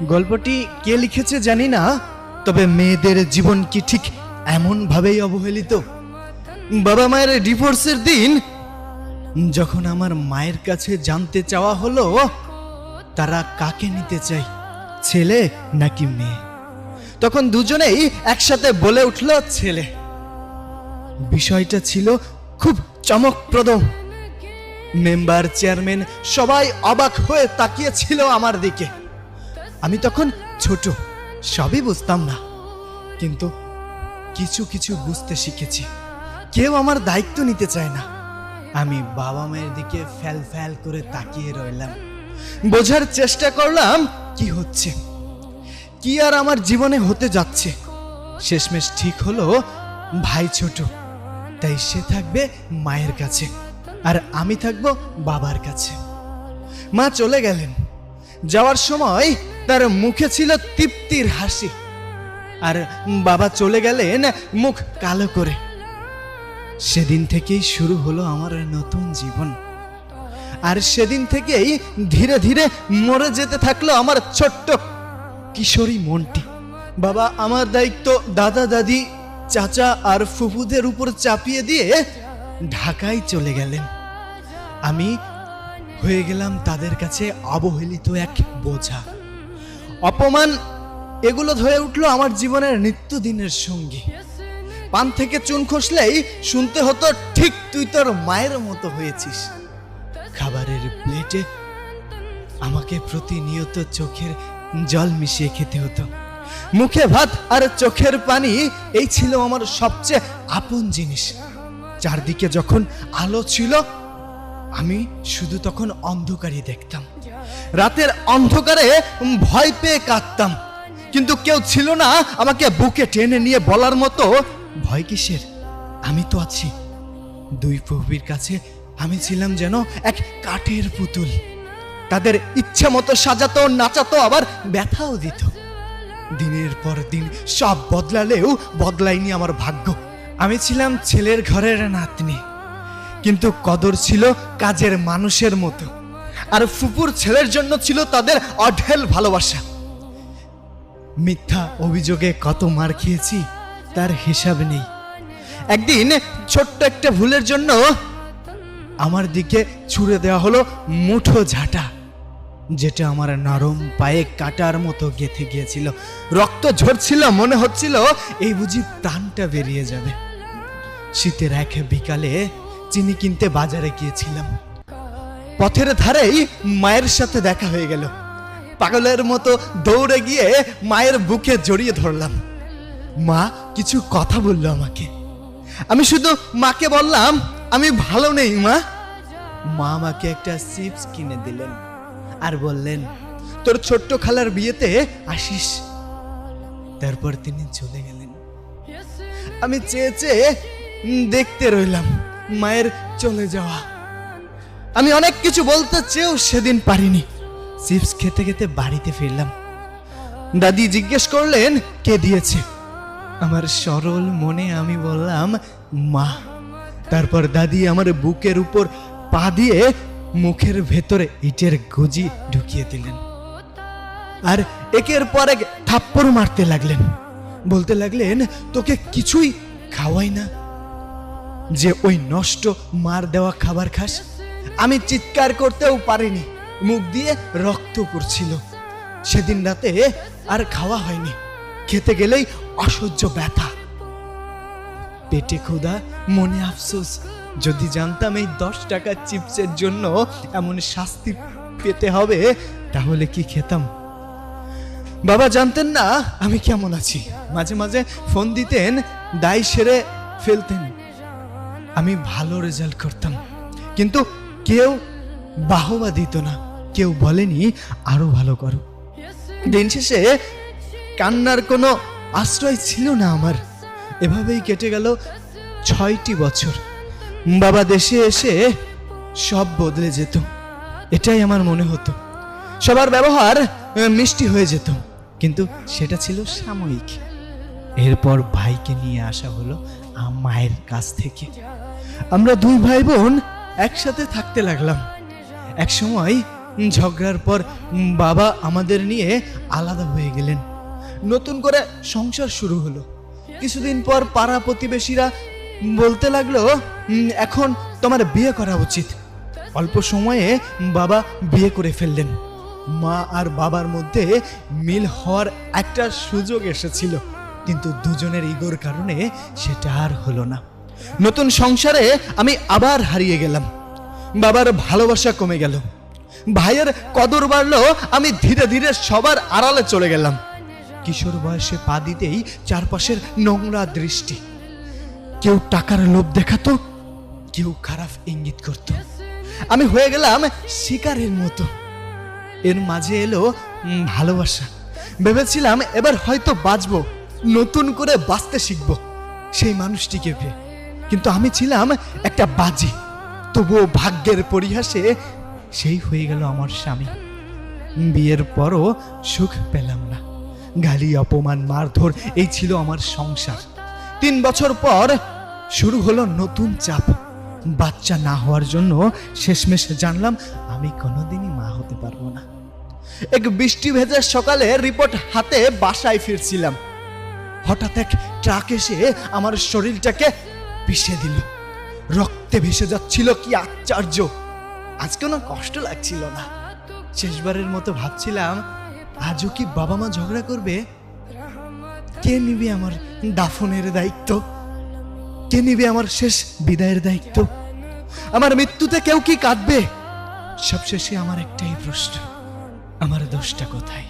গল্পটি কে লিখেছে জানি না, তবে মেয়েদের জীবন কি ঠিক এমন ভাবেই অবহেলিত? বাবা মায়ের ডিভোর্সের দিন যখন আমার মায়ের কাছে জানতে চাওয়া হলো তারা কাকে নিতে চায়, ছেলে নাকি মেয়ে, তখন দুজনেই একসাথে বলে উঠল ছেলে। বিষয়টা ছিল খুব চমকপ্রদ। মেম্বার, চেয়ারম্যান সবাই অবাক হয়ে তাকিয়েছিল আমার দিকে। আমি তখন ছোট, সবই বুঝতাম না, কিন্তু কিছু কিছু বুঝতে শিখেছি। কেউ আমার দায়িত্ব নিতে চায় না। আমি বাবা মায়ের দিকে ফ্যাল ফ্যাল করে তাকিয়ে রইলাম, বোঝার চেষ্টা করলাম কি হচ্ছে, কি আর আমার জীবনে হতে যাচ্ছে। শেষমেশ ঠিক হলো ভাই ছোট, তাই সে থাকবে মায়ের কাছে আর আমি থাকবো বাবার কাছে। মা চলে গেলেন। যাওয়ার সময় তার মুখে ছিল তৃপ্তির হাসি, আর বাবা চলে গেলেন মুখ কালো করে। সেদিন থেকেই শুরু হলো আমার নতুন জীবন, আর সেদিন থেকেই ধীরে ধীরে মরে যেতে থাকলো আমার ছোট্ট কিশোরী মনটি। বাবা আমার দায়িত্ব দাদা দাদি চাচা আর ফুফুদের উপর চাপিয়ে দিয়ে ঢাকায় চলে গেলেন। আমি হয়ে গেলাম তাদের কাছে অবহেলিত এক বোঝা। অপমান এগুলো হয়ে উঠলো আমার জীবনের নিত্যদিনের সঙ্গী। পান থেকে চুন খসলেই শুনতে হতো, ঠিক তুই তোর মায়ের মতো হয়েছিস। খাবারের প্লেটে আমাকে প্রতিনিয়ত চোখের জল মিশিয়ে খেতে হতো। মুখে ভাত আর চোখের পানি, এই ছিল আমার সবচেয়ে আপন জিনিস। চারদিকে যখন আলো ছিল আমি শুধু তখন অন্ধকারই দেখতাম। রাতের অন্ধকারে ভয় পেয়ে কাঁদতাম, কিন্তু কেউ ছিল না আমাকে বুকে টেনে নিয়ে বলার মতো, ভয় কিসের, আমি তো আছি। দুই প্রভুর কাছে আমি ছিলাম যেন এক কাঠের পুতুল। তাদের ইচ্ছে মতো সাজাতো, নাচাতো, আবার ব্যথাও দিত। দিনের পর দিন সব বদলালেও বদলায়নি আমার ভাগ্য। আমি ছিলাম ছেলের ঘরের নাতনি, কিন্তু কদর ছিল কাজের মানুষের মতো। আর ফুপুর ছেলের জন্য ছিল তাদের অঢেল ভালোবাসা। মিথ্যা অভিযোগে কত মার খেয়েছি তার হিসাব নেই। একদিন ছোট্ট একটা ভুলের জন্য আমার দিকে ছুড়ে দেওয়া হলো মুঠো ঝাঁটা, যেটা আমার নরম পায়ে কাটার মতো গেঁথে গিয়েছিল। রক্ত ঝরছিল, মনে হচ্ছিল এই বুঝি প্রাণটা বেরিয়ে যাবে। শীতের এক বিকালে চিনি কিনতে বাজারে গিয়েছিলাম। পথের ধারেই মায়ের সাথে দেখা হয়ে গেল। পাগলের মতো দৌড়ে গিয়ে মায়ের বুকে জড়িয়ে ধরলাম। মা কিছু কথা বলল আমাকে। আমি শুধু মাকে বললাম, আমি ভালো নেই মা। মা আমাকে একটা চিপস কিনে দিলেন আর বললেন, তোর ছোট্ট খালার বিয়েতে আসিস। তারপর তিনি চলে গেলেন। আমি চেয়ে চেয়ে দেখতে রইলাম মায়ের চলে যাওয়া। আমি অনেক কিছু বলতে চেয়েও সেদিন পারিনি। চিপস খেতে খেতে বাড়িতে ফিরলাম। দাদি জিজ্ঞেস করলেন কে দিয়েছে। আমার সরল মনে আমি বললাম মা। তারপর দাদি আমার বুকের উপর পা দিয়ে মুখের ভেতরে ইটের গুজি ঢুকিয়ে দিলেন, আর একের পর এক থাপ্পড় মারতে লাগলেন। বলতে লাগলেন, তোকে কিছুই খাওয়াই না যে ওই নষ্ট মার দেওয়া খাবার খাস। আমি চিৎকার করতেও পারিনি, মুখ দিয়ে রক্ত পড়ছিল। সেদিন রাতে আর খাওয়া হয়নি। খেতে গেলেই অসহ্য ব্যথা, পেটে ক্ষুধা, মনে আফসোস। যদি জানতাম এই 10 টাকার চিপসের জন্য এমন শাস্তি পেতে হবে, তাহলে কি খেতাম। বাবা জানতেন না আমি কেমন আছি। মাঝে মাঝে ফোন দিতেন, দায় সেরে ফেলতেন। আমি ভালো রেজাল্ট করতাম, কিন্তু কেউ বাহবা দিত না, কেউ বলেনি আরো ভালো করো। দিন শেষে কান্নার কোনো আশ্রয় ছিল না আমার। এভাবেই কেটে গেল 6টি বছর। বাবা দেশে এসে সব বদলে যেত, এটাই আমার মনে হতো। সবার ব্যবহার মিষ্টি হয়ে যেত, কিন্তু সেটা ছিল সাময়িক। এরপর ভাইকে নিয়ে আসা হলো মায়ের কাছ থেকে। আমরা দুই ভাই বোন একসাথে থাকতে লাগলাম। এক সময় ঝগড়ার পর বাবা আমাদের নিয়ে আলাদা হয়ে গেলেন। নতুন করে সংসার শুরু হলো। কিছুদিন পর পাড়া প্রতিবেশীরা বলতে লাগলো, এখন তোমার বিয়ে করা উচিত। অল্প সময়ে বাবা বিয়ে করে ফেললেন। মা আর বাবার মধ্যে মিল হওয়ার একটা সুযোগ এসেছিল, কিন্তু দুজনের ইগোর কারণে সেটা আর হলো না। নতুন সংসারে আমি আবার হারিয়ে গেলাম। বাবার ভালোবাসা কমে গেল, ভাইয়ের কদর বাড়লো। আমি ধীরে ধীরে সবার আড়ালে চলে গেলাম। কিশোর বয়সে পা দিতেই চারপাশের নোংরা দৃষ্টি। কেউ টাকার লোভ দেখাতো, কেউ খারাপ ইঙ্গিত করত। আমি হয়ে গেলাম শিকারের মতো। এর মাঝে এলো ভালোবাসা। ভেবেছিলাম এবার হয়তো বাঁচবো, নতুন করে বাঁচতে শিখবো সেই মানুষটিকে পেয়ে। কিন্তু আমি ছিলাম একটা বাজি। তবুও ভাগ্যের পরিহাসে সেই হয়ে গেল আমার স্বামী। বিয়ের পরও সুখ পেলাম না। গালি, অপমান, মারধর, এই ছিল আমার সংসার। 3 বছর পর শুরু হলো নতুন চাপ। বাচ্চা না হওয়ার জন্য শেষমেশ জানলাম আমি কোনোদিনই মা হতে পারবো না। এক বৃষ্টি ভেজা সকালে রিপোর্ট হাতে বাসায় ফিরছিলাম। হঠাৎ এক ট্রাক এসে আমার শরীরটাকে পিষে দিল। রক্তে ভেসে যাচ্ছিল। কি আশ্চর্য, আজ কোনো কষ্ট লাগছিল না। শেষবারের মতো ভাবছিলাম, আজও কি বাবা মা ঝগড়া করবে? কে নিবে আমার দাফনের দায়িত্ব? কে নিবে আমার শেষ বিদায়ের দায়িত্ব? আমার মৃত্যুতে কেউ কি কাঁদবে? সবশেষে আমার একটাই প্রশ্ন, আমার দোষটা কোথায়?